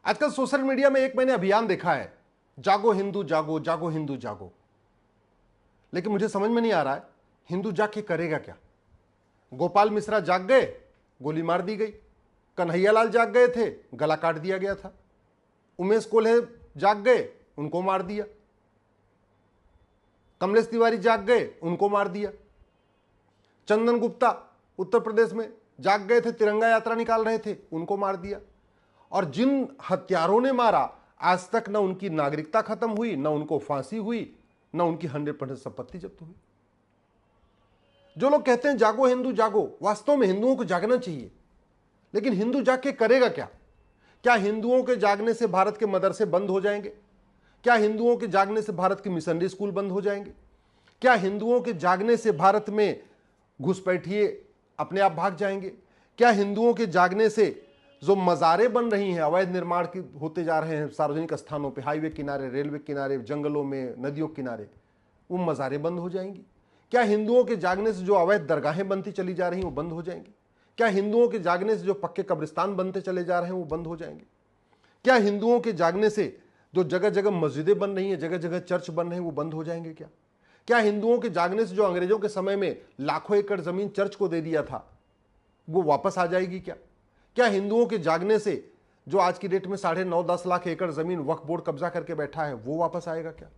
आजकल social media में एक मैंने अभियान देखा है, जागो हिंदू जागो, जागो हिंदू जागो। लेकिन मुझे समझ में नहीं आ रहा है हिंदू जाग के करेगा क्या। गोपाल मिश्रा जाग गए, गोली मार दी गई। कन्हैयालाल जाग गए थे, गला काट दिया गया था। उमेश कोल्हे जाग गए, उनको मार दिया। कमलेश तिवारी जाग गए, उनको मार दिया। चंदन गुप्ता उत्तर प्रदेश में जाग गए थे, तिरंगा यात्रा निकाल रहे थे, उनको मार दिया। और जिन हत्यारों ने मारा, आज तक न उनकी नागरिकता खत्म हुई, न उनको फांसी हुई, न उनकी 100% संपत्ति जब्त हुई। जो लोग कहते हैं जागो हिंदू जागो, वास्तव में हिंदुओं को जागना चाहिए, लेकिन हिंदू जाग के करेगा क्या। क्या हिंदुओं के जागने से भारत के मदरसे बंद हो जाएंगे? क्या हिंदुओं के जागने से भारत के मिशनरी स्कूल बंद हो जाएंगे? क्या हिंदुओं के जागने से भारत में घुसपैठिए अपने आप भाग जाएंगे? क्या हिंदुओं के जागने से जो मज़ारें बन रही हैं, अवैध निर्माण की होते जा रहे हैं सार्वजनिक स्थानों पे, हाईवे किनारे, रेलवे किनारे, जंगलों में, नदियों किनारे, वो मज़ारें बंद हो जाएंगी? क्या हिंदुओं के जागने से जो अवैध दरगाहें बनती चली जा रही हैं वो बंद हो जाएंगी? क्या हिंदुओं के जागने से जो पक्के कब्रिस्तान बनते चले जा रहे हैं वो बंद हो जाएंगे? क्या हिंदुओं के जागने से जो जगह जगह मस्जिदें बन रही हैं, जगह जगह चर्च बन रहे हैं, वो बंद हो जाएंगे क्या? क्या हिंदुओं के जागने से जो अंग्रेजों के समय में लाखों एकड़ जमीन चर्च को दे दिया था, वो वापस आ जाएगी क्या? क्या हिंदुओं के जागने से जो आज की डेट में 9.5-10 लाख एकड़ जमीन वक्फ बोर्ड कब्जा करके बैठा है, वो वापस आएगा क्या?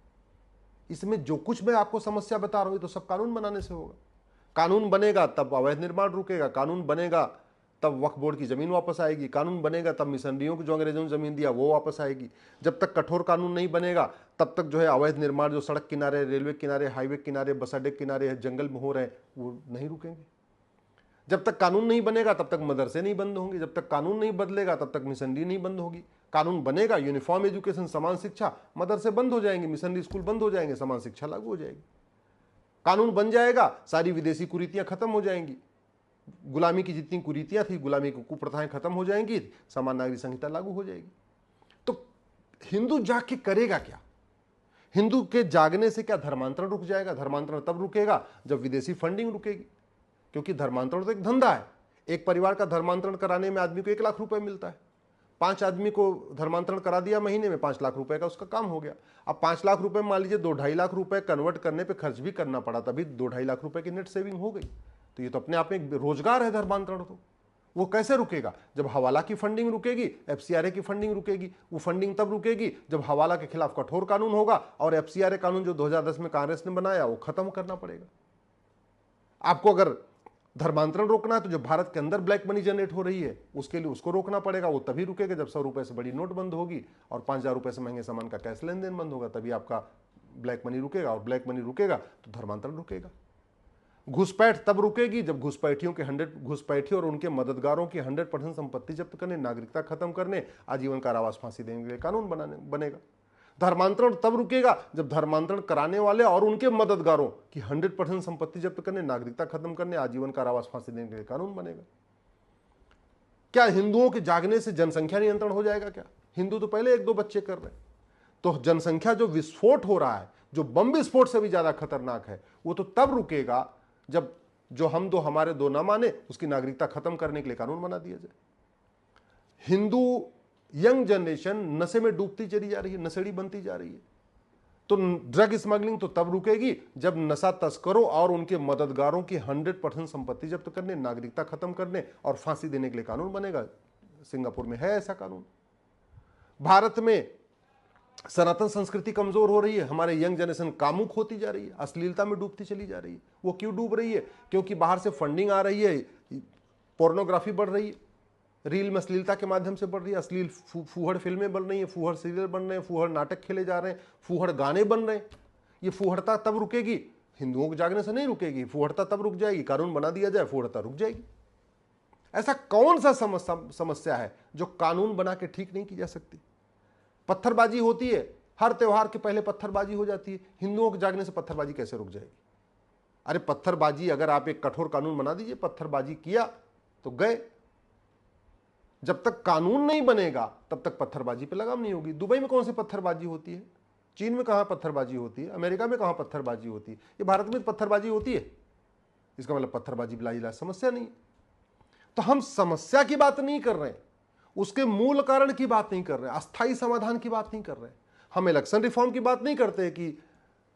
इसमें जो कुछ मैं आपको समस्या बता रहा हूं, तो सब कानून बनाने से होगा। कानून बनेगा तब अवैध निर्माण रुकेगा, कानून बनेगा तब वक्फ बोर्ड की जमीन वापस आएगी, कानून बनेगा तब मिशनरियों को जो अंग्रेजों ने जमीन दिया वो वापस आएगी। जब तक कठोर कानून नहीं बनेगा तब तक जो है अवैध निर्माण जो सड़क किनारे, रेलवे किनारे, हाईवे किनारे, बस अड्डे किनारे, जंगल में हो रहे हैं, वो नहीं रुकेंगे। जब तक कानून नहीं बनेगा तब तक मदरसे नहीं बंद होंगे, जब तक कानून नहीं बदलेगा तब तक मिशनरी नहीं बंद होगी। कानून बनेगा, यूनिफॉर्म एजुकेशन, समान शिक्षा, मदरसे बंद हो जाएंगे, मिशनरी स्कूल बंद हो जाएंगे, समान शिक्षा लागू हो जाएगी। कानून बन जाएगा, सारी विदेशी कुरीतियां खत्म हो जाएंगी, गुलामी की जितनी कुरीतियां थी, गुलामी की कुप्रथाएं खत्म हो जाएंगी, समान नागरिक संहिता लागू हो जाएगी। तो हिंदू जाग के करेगा क्या? हिंदू के जागने से क्या धर्मांतरण रुक जाएगा? धर्मांतरण तब रुकेगा जब विदेशी फंडिंग रुकेगी, क्योंकि धर्मांतरण तो एक धंधा है। एक परिवार का धर्मांतरण कराने में आदमी को 1 लाख रुपए मिलता है। 5 आदमी को धर्मांतरण करा दिया, महीने में 5 लाख रुपए का उसका काम हो गया। अब 5 लाख रुपए मान लीजिए 2-2.5 लाख रुपए कन्वर्ट करने पे खर्च भी करना पड़ा, तभी 2-2.5 लाख रुपए की नेट सेविंग हो गई। तो ये तो अपने आप में एक रोजगार है धर्मांतरण। तो वो कैसे रुकेगा? जब हवाला की फंडिंग रुकेगी, एफसीआरए की फंडिंग रुकेगी। वो फंडिंग तब रुकेगी जब हवाला के खिलाफ कठोर कानून होगा और एफसीआरए कानून जो 2010 में कांग्रेस ने बनाया वो खत्म करना पड़ेगा। आपको अगर धर्मांतरण रोकना है तो जो भारत के अंदर ब्लैक मनी जनरेट हो रही है उसके लिए उसको रोकना पड़ेगा। वो तभी रुकेगा जब 100 रुपए से बड़ी नोट बंद होगी और 5,000 रुपए से महंगे सामान का कैश लेन देन बंद होगा, तभी आपका ब्लैक मनी रुकेगा। और ब्लैक मनी रुकेगा तो धर्मांतरण रुकेगा। घुसपैठ तब रुकेगी जब घुसपैठी और उनके मददगारों की 100% संपत्ति जब्त करने, नागरिकता खत्म करने, आजीवन कारावास, फांसी देने के लिए कानून बनेगा। धर्मांतरण तब रुकेगा जब धर्मांतरण कराने वाले और उनके मददगारों की 100% संपत्ति जब्त करने, नागरिकता खत्म करने, आजीवन कारावास, फांसी देने के लिए कानून बनेगा। क्या हिंदुओं के जागने से जनसंख्या नियंत्रण हो जाएगा क्या? हिंदू तो पहले 1-2 बच्चे कर रहे हैं। तो जनसंख्या जो विस्फोट हो रहा है, जो बम विस्फोट से भी ज्यादा खतरनाक है, वो तो तब रुकेगा जब जो हम दो हमारे दो ना माने उसकी नागरिकता खत्म करने के लिए कानून बना दिया जाए। हिंदू यंग जनरेशन नशे में डूबती चली जा रही है, नशेड़ी बनती जा रही है। तो ड्रग स्मगलिंग तो तब रुकेगी जब नशा तस्करों और उनके मददगारों की 100% संपत्ति जब्त करने, नागरिकता खत्म करने और फांसी देने के लिए कानून बनेगा। सिंगापुर में है ऐसा कानून। भारत में सनातन संस्कृति कमजोर हो रही है, हमारे यंग जनरेशन कामुक होती जा रही है, अश्लीलता में डूबती चली जा रही है। वो क्यों डूब रही है? क्योंकि बाहर से फंडिंग आ रही है, पोर्नोग्राफी बढ़ रही है, रील में अश्लीलता के माध्यम से बढ़ रही है, अश्लील फूहड़ फिल्में बन रही हैं, फूहड़ सीरियल बन रहे हैं, फूहड़ नाटक खेले जा रहे हैं, फूहड़ गाने बन रहे हैं। ये फूहड़ता तब रुकेगी, हिंदुओं के जागने से नहीं रुकेगी। फूहड़ता तब रुक जाएगी, कानून बना दिया जाए, फूहड़ता रुक जाएगी। ऐसा कौन सा समस्या है जो कानून बना के ठीक नहीं की जा सकती? पत्थरबाजी होती है, हर त्योहार के पहले पत्थरबाजी हो जाती है, हिंदुओं के जागने से पत्थरबाजी कैसे रुक जाएगी? अरे पत्थरबाजी अगर आप एक कठोर कानून बना दीजिए, पत्थरबाजी किया तो गए। जब तक कानून नहीं बनेगा तब तक पत्थरबाजी पे लगाम नहीं होगी। दुबई में कौन सी पत्थरबाजी होती है? चीन में कहां पत्थरबाजी होती है? अमेरिका में कहां पत्थरबाजी होती है? ये भारत में पत्थरबाजी होती है। इसका मतलब पत्थरबाजी बिला इलाज समस्या नहीं। तो हम समस्या की बात नहीं कर रहे हैं, उसके मूल कारण की बात नहीं कर रहे, अस्थायी समाधान की बात नहीं कर रहे। हम इलेक्शन रिफॉर्म की बात नहीं करते कि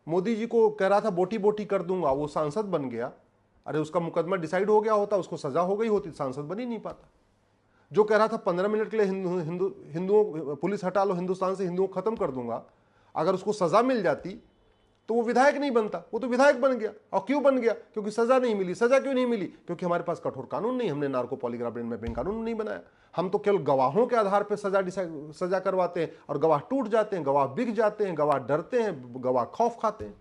मोदी जी को कह रहा था बोटी बोटी कर दूंगा, वो सांसद बन गया। अरे उसका मुकदमा डिसाइड हो गया होता, उसको सजा हो गई होती, सांसद बन ही नहीं पाता। जो कह रहा था 15 मिनट के लिए हिंदुओं पुलिस हटा लो, हिंदुस्तान से हिंदुओं को खत्म कर दूंगा, अगर उसको सजा मिल जाती तो वो विधायक नहीं बनता, वो तो विधायक बन गया। और क्यों बन गया? क्योंकि सजा नहीं मिली। सजा क्यों नहीं मिली? क्योंकि हमारे पास कठोर कानून नहीं, हमने नार्को पॉलीग्राफ ब्रेन मैपिंग कानून नहीं बनाया। हम तो केवल गवाहों के आधार पर सजा करवाते हैं, और गवाह टूट जाते हैं, गवाह बिक जाते हैं, गवाह डरते हैं, गवाह खौफ खाते हैं।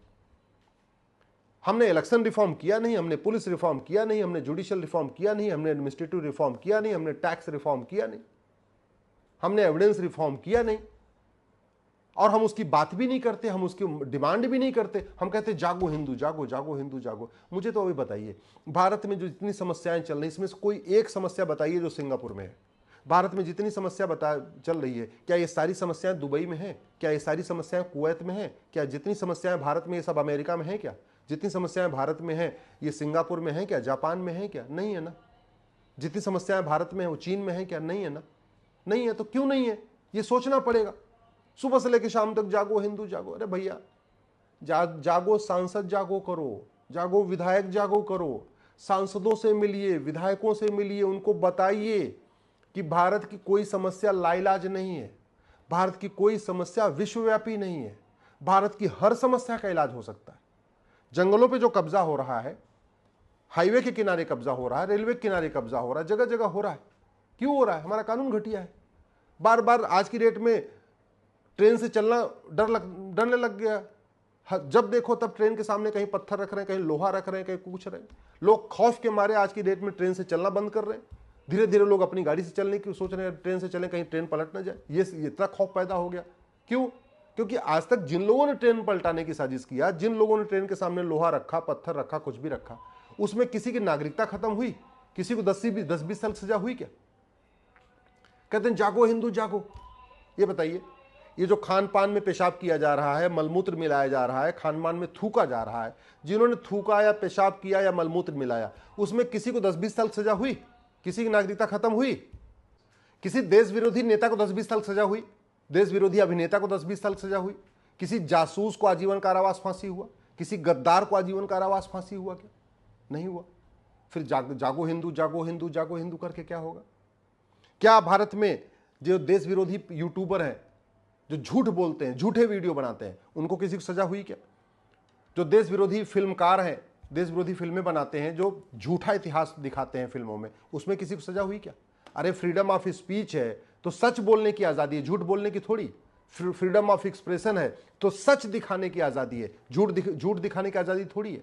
हमने इलेक्शन रिफॉर्म किया नहीं, हमने पुलिस रिफॉर्म किया नहीं, हमने जुडिशियल रिफॉर्म किया नहीं, हमने एडमिनिस्ट्रेटिव रिफॉर्म किया नहीं, हमने टैक्स रिफॉर्म किया नहीं, हमने एविडेंस रिफॉर्म किया नहीं, और हम उसकी बात भी नहीं करते, हम उसकी डिमांड भी नहीं करते। हम कहते जागो हिंदू, जागो जागो हिंदू जागो। मुझे तो अभी बताइए, भारत में जो जितनी समस्याएं चल रही, इसमें से कोई एक समस्या बताइए जो सिंगापुर में है। भारत में जितनी समस्या चल रही है, क्या ये सारी समस्याएं दुबई में हैं? क्या ये सारी समस्याएं कुवैत में हैं? क्या जितनी समस्याएं भारत में, ये सब अमेरिका में हैं क्या? जितनी समस्याएं भारत में हैं, ये सिंगापुर में हैं क्या? जापान में हैं क्या? नहीं है ना। जितनी समस्याएं भारत में है वो चीन में है क्या? नहीं है ना। नहीं है तो क्यों नहीं है, ये सोचना पड़ेगा। सुबह से लेकर शाम तक जागो हिंदू जागो। अरे भैया, जागो सांसद जागो करो, जागो विधायक जागो करो, सांसदों से मिलिए, विधायकों से मिलिए, उनको बताइए कि भारत की कोई समस्या लाइलाज नहीं है, भारत की कोई समस्या विश्वव्यापी नहीं है, भारत की हर समस्या का इलाज हो सकता है। जंगलों पे जो कब्जा हो रहा है, हाईवे के किनारे कब्जा हो रहा है, रेलवे के किनारे कब्जा हो रहा है, जगह जगह हो रहा है। क्यों हो रहा है? हमारा कानून घटिया है। बार बार आज की डेट में ट्रेन से चलना डरने लग गया। जब देखो तब ट्रेन के सामने कहीं पत्थर रख रहे हैं, कहीं लोहा रख रहे हैं, कहीं कुछ रहे हैं। लोग खौफ के मारे आज की डेट में ट्रेन से चलना बंद कर रहे हैं। धीरे धीरे लोग अपनी गाड़ी से चलने की सोच रहे हैं, ट्रेन से चलें, कहीं ट्रेन पलट ना जाए। ये इतना खौफ पैदा हो गया। क्यों? क्योंकि आज तक जिन लोगों ने ट्रेन पलटाने की साजिश किया, जिन लोगों ने ट्रेन के सामने लोहा रखा, पत्थर रखा, कुछ भी रखा, उसमें किसी की नागरिकता खत्म हुई? किसी को 10-20 साल सजा हुई क्या? कहते हैं जागो हिंदू जागो। ये बताइए, ये जो खान पान में पेशाब किया जा रहा है, मलमूत्र मिलाया जा रहा है, खान पान में थूका जा रहा है, जिन्होंने थूका या पेशाब किया या मलमूत्र मिलाया, उसमें किसी को 10-20 साल सजा हुई? किसी की नागरिकता खत्म हुई? किसी देश विरोधी नेता को 10-20 साल सजा हुई? देश विरोधी अभिनेता को 10-20 साल सजा हुई? किसी जासूस को आजीवन कारावास फांसी हुआ? किसी गद्दार को आजीवन कारावास फांसी हुआ क्या? नहीं हुआ। फिर जागो हिंदू जागो हिंदू जागो हिंदू करके क्या होगा? क्या भारत में जो देश विरोधी यूट्यूबर हैं, जो झूठ बोलते हैं, झूठे वीडियो बनाते हैं, उनको किसी को सजा हुई क्या? जो देश विरोधी फिल्मकार हैं, देश विरोधी फिल्में बनाते हैं, जो झूठा इतिहास दिखाते हैं फिल्मों में, उसमें किसी को सजा हुई क्या? अरे फ्रीडम ऑफ स्पीच है तो सच बोलने की आज़ादी है, झूठ बोलने की थोड़ी। फ्रीडम ऑफ एक्सप्रेशन है तो सच दिखाने की आज़ादी है, झूठ दिखाने की आज़ादी थोड़ी है।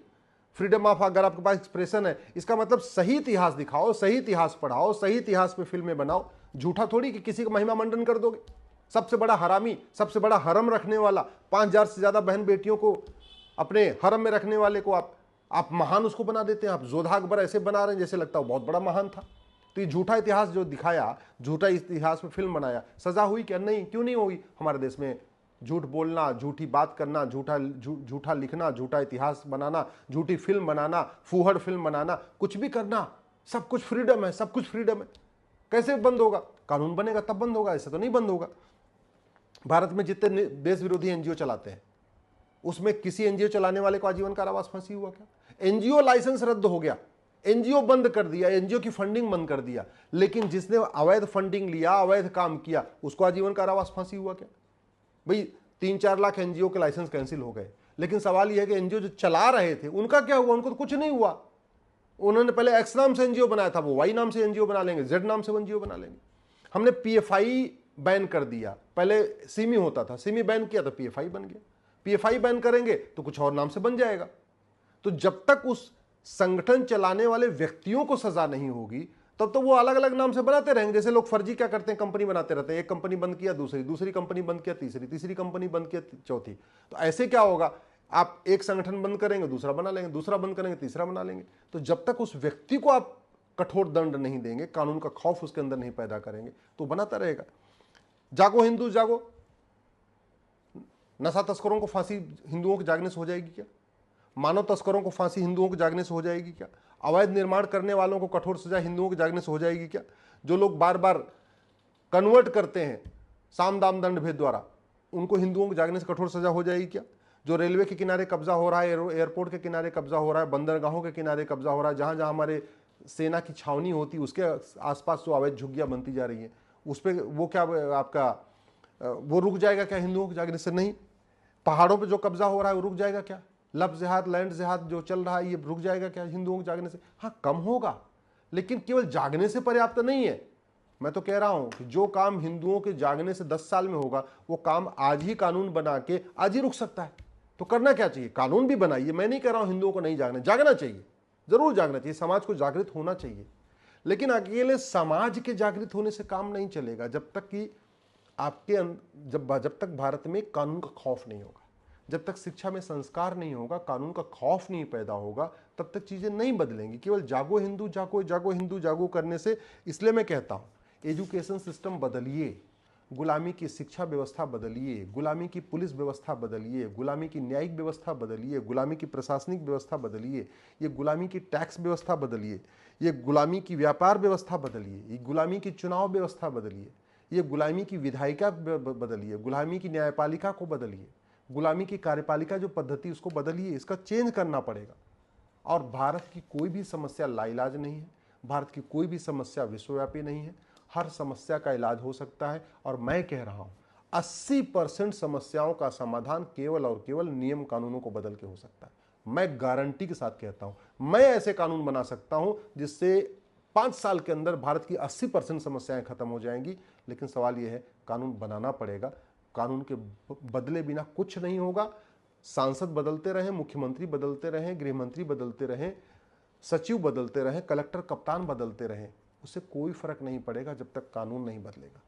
फ्रीडम ऑफ, अगर आपके पास एक्सप्रेशन है, इसका मतलब सही इतिहास दिखाओ, सही इतिहास पढ़ाओ, सही इतिहास पे फिल्में बनाओ, झूठा थोड़ी कि किसी का महिमा मंडन कर दोगे। सबसे बड़ा हरामी, सबसे बड़ा हरम रखने वाला, 5000 से ज्यादा बहन बेटियों को अपने हरम में रखने वाले को आप महान उसको बना देते हैं। आप जोधा अकबर ऐसे बना रहे हैं जैसे लगता है बहुत बड़ा महान था। तो ये झूठा इतिहास जो दिखाया, झूठा इतिहास में फिल्म बनाया, सजा हुई क्या? नहीं। क्यों नहीं होगी? हमारे देश में झूठ बोलना, झूठी बात करना, झूठा लिखना, झूठा इतिहास बनाना, झूठी फिल्म बनाना, फूहड़ फिल्म बनाना, कुछ भी करना, सब कुछ फ्रीडम है, सब कुछ फ्रीडम है। कैसे बंद होगा? कानून बनेगा तब बंद होगा, ऐसे तो नहीं बंद होगा। भारत में जितने देश विरोधी एनजीओ चलाते हैं, उसमें किसी एनजीओ चलाने वाले को आजीवन कारावास फांसी हुआ क्या? एनजीओ लाइसेंस रद्द हो गया, एनजीओ बंद कर दिया, एनजीओ की फंडिंग बंद कर दिया, लेकिन जिसने अवैध फंडिंग लिया, अवैध काम किया, उसको आजीवन कारावास फांसी हुआ क्या? भाई 3-4 लाख एनजीओ के लाइसेंस कैंसिल हो गए, लेकिन सवाल यह है कि एनजीओ जो चला रहे थे उनका क्या हुआ? उनको तो कुछ नहीं हुआ। उन्होंने पहले एक्स नाम से एनजीओ बनाया था, वो वाई नाम से एनजीओ बना लेंगे, जेड नाम से एनजीओ बना लेंगे। हमने पीएफआई बैन कर दिया, पहले सिमी होता था, सिमी बैन किया तो पीएफआई बन गया। पीएफआई बैन करेंगे तो कुछ और नाम से बन जाएगा। तो जब तक उस संगठन चलाने वाले व्यक्तियों को सजा नहीं होगी तब तो वो अलग अलग नाम से बनाते रहेंगे। जैसे लोग फर्जी क्या करते हैं, कंपनी बनाते रहते हैं, एक कंपनी बंद किया दूसरी कंपनी बंद किया तीसरी कंपनी बंद किया चौथी। तो ऐसे क्या होगा? आप एक संगठन बंद करेंगे, दूसरा बना लेंगे, दूसरा बंद करेंगे, तीसरा बना लेंगे। तो जब तक उस व्यक्ति को आप कठोर दंड नहीं देंगे, कानून का खौफ उसके अंदर नहीं पैदा करेंगे, तो बनाता रहेगा। जागो हिंदू जागो। नशा तस्करों को फांसी हिंदुओं के जागने से हो जाएगी क्या? मानव तस्करों को फांसी हिंदुओं के जागने से हो जाएगी क्या? अवैध निर्माण करने वालों को कठोर सजा हिंदुओं के जागने से हो जाएगी क्या? जो लोग बार बार कन्वर्ट करते हैं साम दाम दंड भेद द्वारा, उनको हिंदुओं को जागने से कठोर सजा हो जाएगी क्या? जो रेलवे के किनारे कब्जा हो रहा है, एयरपोर्ट के किनारे कब्जा हो रहा है, बंदरगाहों के किनारे कब्जा हो रहा है, जहां जहां हमारे सेना की छावनी होती है उसके आसपास जो अवैध झुग्गियां बनती जा रही हैं, उस पर वो क्या आपका वो रुक जाएगा क्या हिंदुओं के जागने से? नहीं। पहाड़ों पे जो कब्जा हो रहा है वो रुक जाएगा क्या? लफ जिहाद, लैंड जिहाद जो चल रहा है ये रुक जाएगा क्या हिंदुओं के जागने से? हाँ, कम होगा, लेकिन केवल जागने से पर्याप्त नहीं है। मैं तो कह रहा हूं कि जो काम हिंदुओं के जागने से 10 साल में होगा वो काम आज ही कानून बना के आज ही रुक सकता है। तो करना क्या चाहिए? कानून भी बनाइए। मैं नहीं कह रहा हूं हिंदुओं को नहीं जागना, जागना चाहिए, जरूर जागना चाहिए, समाज को जागृत होना चाहिए, लेकिन अकेले समाज के जागृत होने से काम नहीं चलेगा जब तक कि आपके जब तक भारत में कानून का खौफ नहीं होगा, जब तक शिक्षा में संस्कार नहीं होगा, कानून का खौफ नहीं पैदा होगा, तब तक चीजें नहीं बदलेंगी। केवल जागो हिंदू, जागो जागो हिंदू जागो करने से, इसलिए मैं कहता हूं एजुकेशन सिस्टम बदलिए, गुलामी की शिक्षा व्यवस्था बदलिए, गुलामी की पुलिस व्यवस्था बदलिए, गुलामी की न्यायिक व्यवस्था बदलिए, गुलामी की प्रशासनिक व्यवस्था बदलिए, ये गुलामी की टैक्स व्यवस्था बदलिए, ये गुलामी की व्यापार व्यवस्था बदलिए, ये गुलामी की चुनाव व्यवस्था बदलिए, ये गुलामी की विधायिका बदलिए, गुलामी की न्यायपालिका को बदलिए, गुलामी की कार्यपालिका जो पद्धति उसको बदलिए, इसका चेंज करना पड़ेगा। और भारत की कोई भी समस्या लाइलाज नहीं है, भारत की कोई भी समस्या विश्वव्यापी नहीं है, हर समस्या का इलाज हो सकता है। और मैं कह रहा हूं 80% समस्याओं का समाधान केवल और केवल नियम कानूनों को बदल के हो सकता है। मैं गारंटी के साथ कहता हूं, मैं ऐसे कानून बना सकता हूं जिससे 5 साल के अंदर भारत की 80% समस्याएं खत्म हो जाएंगी। लेकिन सवाल यह है, कानून बनाना पड़ेगा, कानून के बदले बिना कुछ नहीं होगा। सांसद बदलते रहें, मुख्यमंत्री बदलते रहें, गृहमंत्री बदलते रहें, सचिव बदलते रहें, कलेक्टर कप्तान बदलते रहें, उससे कोई फर्क नहीं पड़ेगा जब तक कानून नहीं बदलेगा।